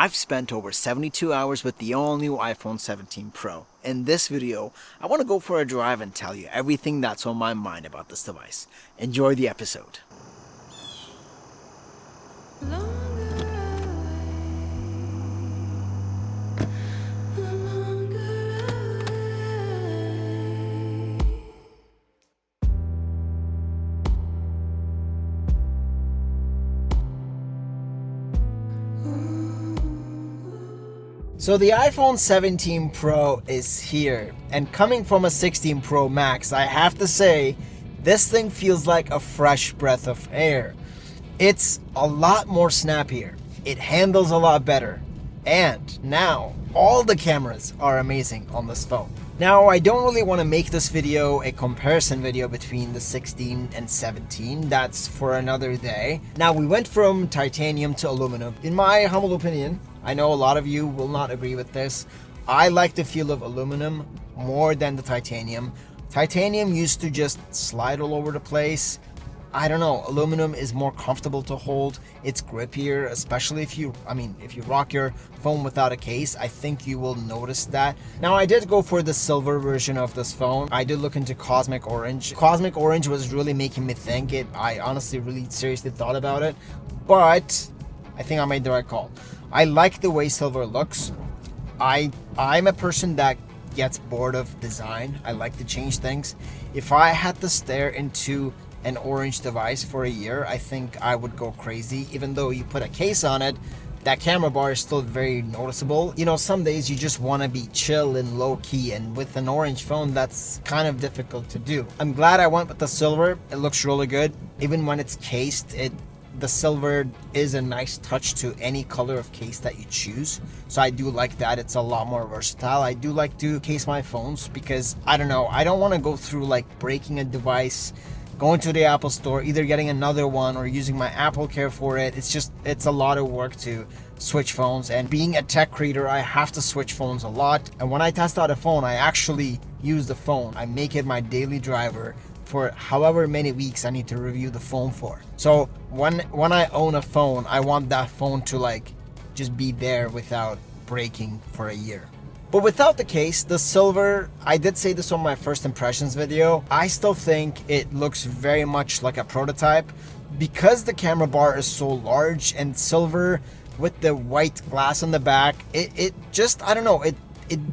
I've spent over 72 hours with the all-new iPhone 17 Pro. In this video, I want to go for a drive and tell you everything that's on my mind about this device. Enjoy the episode. So the iPhone 17 Pro is here, and coming from a 16 Pro Max, I have to say, this thing feels like a fresh breath of air. It's a lot more snappier, it handles a lot better, and now all the cameras are amazing on this phone. Now, I don't really want to make this video a comparison video between the 16 and 17, that's for another day. Now, we went from titanium to aluminum. In my humble opinion, I know a lot of you will not agree with this. I like the feel of aluminum more than the titanium. Titanium used to just slide all over the place. I don't know, aluminum is more comfortable to hold. It's grippier, especially if you rock your phone without a case. I think you will notice that. Now, I did go for the silver version of this phone. I did look into Cosmic Orange. Cosmic Orange was really making me think it. I honestly really seriously thought about it, but I think I made the right call. I like the way silver looks. I'm a person that gets bored of design. I like to change things. If I had to stare into an orange device for a year, I think I would go crazy. Even though you put a case on it, that camera bar is still very noticeable. You know, some days you just want to be chill and low key, and with an orange phone, that's kind of difficult to do. I'm glad I went with the silver. It looks really good. Even when it's cased, the silver is a nice touch to any color of case that you choose. So I do like that. It's a lot more versatile. I do like to case my phones because, I don't know, I don't want to go through like breaking a device, going to the Apple store, either getting another one or using my Apple Care for it. It's a lot of work to switch phones, and being a tech creator, I have to switch phones a lot. And when I test out a phone, I actually use the phone. I make it my daily driver for however many weeks I need to review the phone for. So when I own a phone, I want that phone to like just be there without breaking for a year. But without the case, the silver, I did say this on my first impressions video, I still think it looks very much like a prototype because the camera bar is so large, and silver with the white glass on the back, it just, I don't know,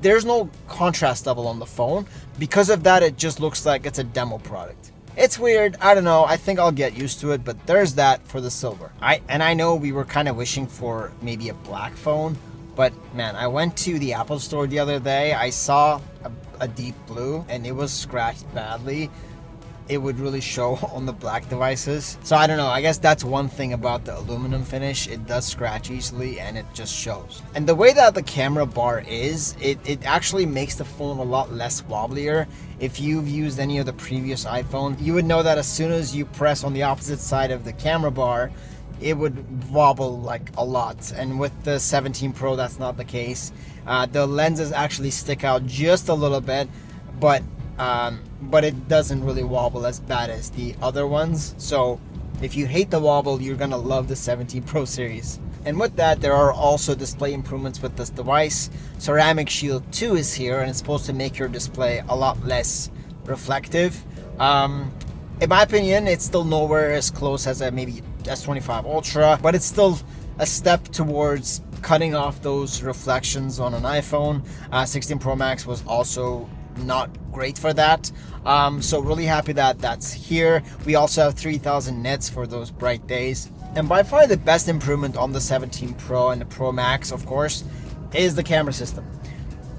there's no contrast level on the phone. Because of that, it just looks like it's a demo product. It's weird, I don't know, I think I'll get used to it, but there's that for the silver. I know we were kind of wishing for maybe a black phone, but man, I went to the Apple store the other day, I saw a deep blue and it was scratched badly. It would really show on the black devices. So I don't know, I guess that's one thing about the aluminum finish. It does scratch easily and it just shows. And the way that the camera bar is, it actually makes the phone a lot less wobblier. If you've used any of the previous iPhone, you would know that as soon as you press on the opposite side of the camera bar, it would wobble like a lot. And with the 17 Pro, that's not the case. The lenses actually stick out just a little bit, but it doesn't really wobble as bad as the other ones. So if you hate the wobble, you're gonna love the 17 Pro series. And with that, there are also display improvements with this device. Ceramic Shield 2 is here, and it's supposed to make your display a lot less reflective. In my opinion, it's still nowhere as close as a maybe S25 Ultra, but it's still a step towards cutting off those reflections on an iPhone. 16 Pro Max was also not great for that. So really happy that that's here. We also have 3000 nits for those bright days. And by far the best improvement on the 17 Pro and the Pro Max, of course, is the camera system.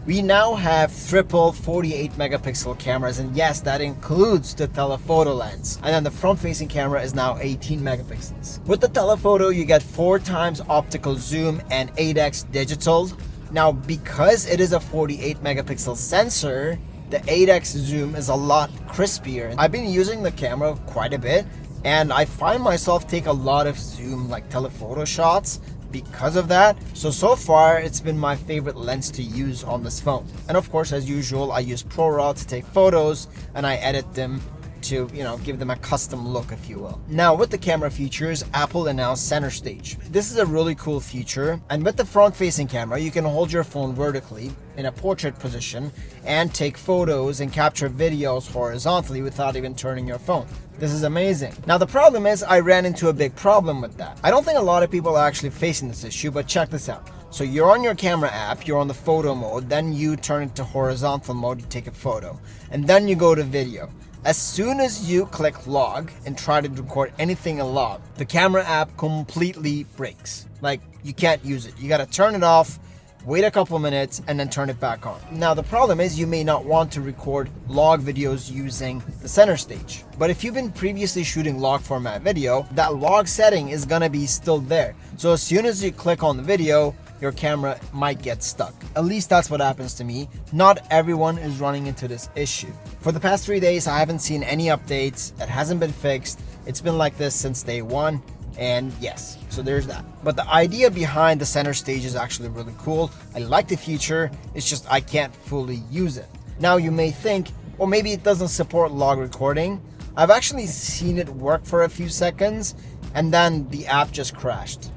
We now have triple 48 megapixel cameras, and yes, that includes the telephoto lens. And then the front-facing camera is now 18 megapixels. With the telephoto, you get 4 times optical zoom and 8x digital. Now, because it is a 48 megapixel sensor, the 8x zoom is a lot crispier. I've been using the camera quite a bit, and I find myself take a lot of zoom, like telephoto shots, because of that. So far, it's been my favorite lens to use on this phone. And of course, as usual, I use ProRAW to take photos, and I edit them to, give them a custom look, if you will. Now, with the camera features, Apple announced Center Stage. This is a really cool feature, and with the front-facing camera, you can hold your phone vertically in a portrait position and take photos and capture videos horizontally without even turning your phone. This is amazing. Now, the problem is I ran into a big problem with that. I don't think a lot of people are actually facing this issue, but check this out. So you're on your camera app, you're on the photo mode, then you turn it to horizontal mode, you take a photo, and then you go to video. As soon as you click log and try to record anything in log, the camera app completely breaks. Like, you can't use it. You gotta turn it off, wait a couple minutes, and then turn it back on. Now, the problem is you may not want to record log videos using the Center Stage. But if you've been previously shooting log format video, that log setting is gonna be still there. So as soon as you click on the video, your camera might get stuck. At least that's what happens to me. Not everyone is running into this issue. For the past 3 days, I haven't seen any updates. It hasn't been fixed. It's been like this since day one. And yes, so there's that. But the idea behind the Center Stage is actually really cool. I like the feature. It's just I can't fully use it. Now you may think, well, maybe it doesn't support log recording. I've actually seen it work for a few seconds and then the app just crashed.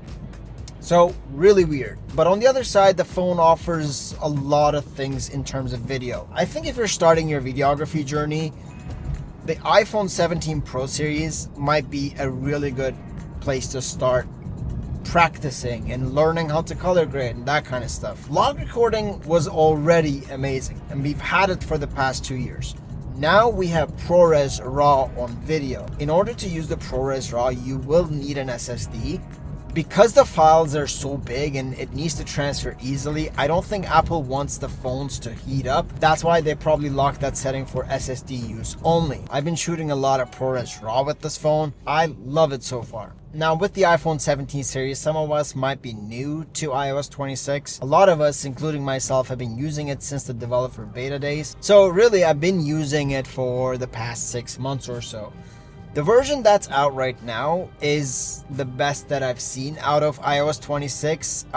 So really weird. But on the other side, the phone offers a lot of things in terms of video. I think if you're starting your videography journey, the iPhone 17 Pro series might be a really good place to start practicing and learning how to color grade and that kind of stuff. Log recording was already amazing, and we've had it for the past 2 years. Now we have ProRes RAW on video. In order to use the ProRes RAW, you will need an SSD. Because the files are so big and it needs to transfer easily, I don't think Apple wants the phones to heat up. That's why they probably locked that setting for SSD use only. I've been shooting a lot of ProRes RAW with this phone. I love it so far. Now, with the iPhone 17 series, some of us might be new to iOS 26. A lot of us, including myself, have been using it since the developer beta days. So really, I've been using it for the past 6 months or so. The version that's out right now is the best that I've seen out of iOS 26.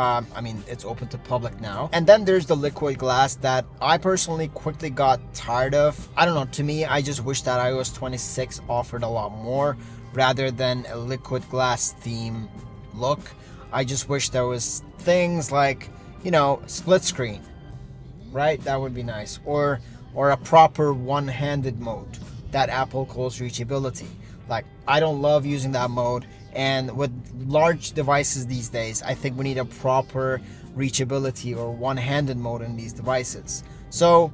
It's open to public now. And then there's the liquid glass that I personally quickly got tired of. I don't know, to me, I just wish that iOS 26 offered a lot more rather than a liquid glass theme look. I just wish there was things like, split screen, right? That would be nice. Or a proper one-handed mode that Apple calls reachability. Like, I don't love using that mode, and with large devices these days, I think we need a proper reachability or one-handed mode in these devices. So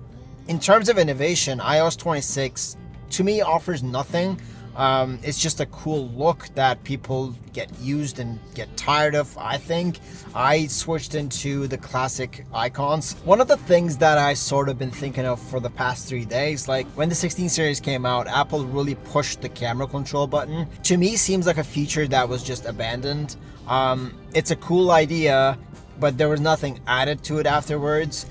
in terms of innovation, iOS 26 to me offers nothing. It's just a cool look that people get used and get tired of. I think I switched into the classic icons. One of the things that I sort of been thinking of for the past 3 days, like when the 16 series came out, Apple really pushed the camera control button. To me, seems like a feature that was just abandoned. It's a cool idea, but there was nothing added to it afterwards.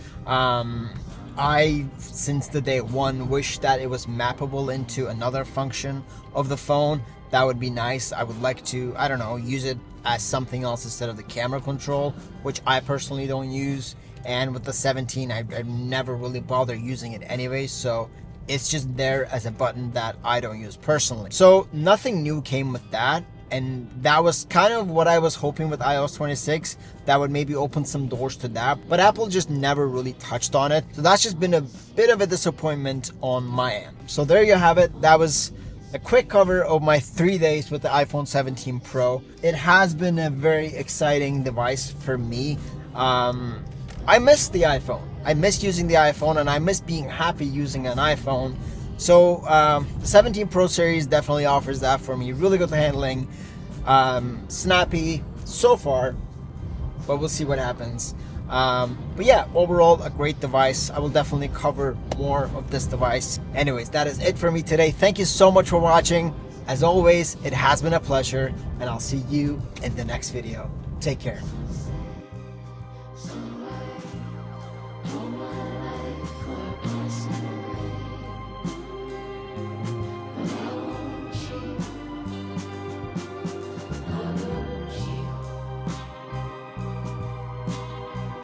I, since the day one, wish that it was mappable into another function of the phone. That would be nice. I would like to, use it as something else instead of the camera control, which I personally don't use. And with the 17, I never really bother using it anyway, so it's just there as a button that I don't use personally. So nothing new came with that. And that was kind of what I was hoping with iOS 26, that would maybe open some doors to that. But Apple just never really touched on it. So that's just been a bit of a disappointment on my end. So there you have it. That was a quick cover of my 3 days with the iPhone 17 Pro. It has been a very exciting device for me. I miss the iPhone. I miss using the iPhone, and I miss being happy using an iPhone. So the 17 Pro series definitely offers that for me. Really good handling, snappy so far, but we'll see what happens. But yeah, overall a great device. I will definitely cover more of this device. Anyways, that is it for me today. Thank you so much for watching. As always, it has been a pleasure, and I'll see you in the next video. Take care.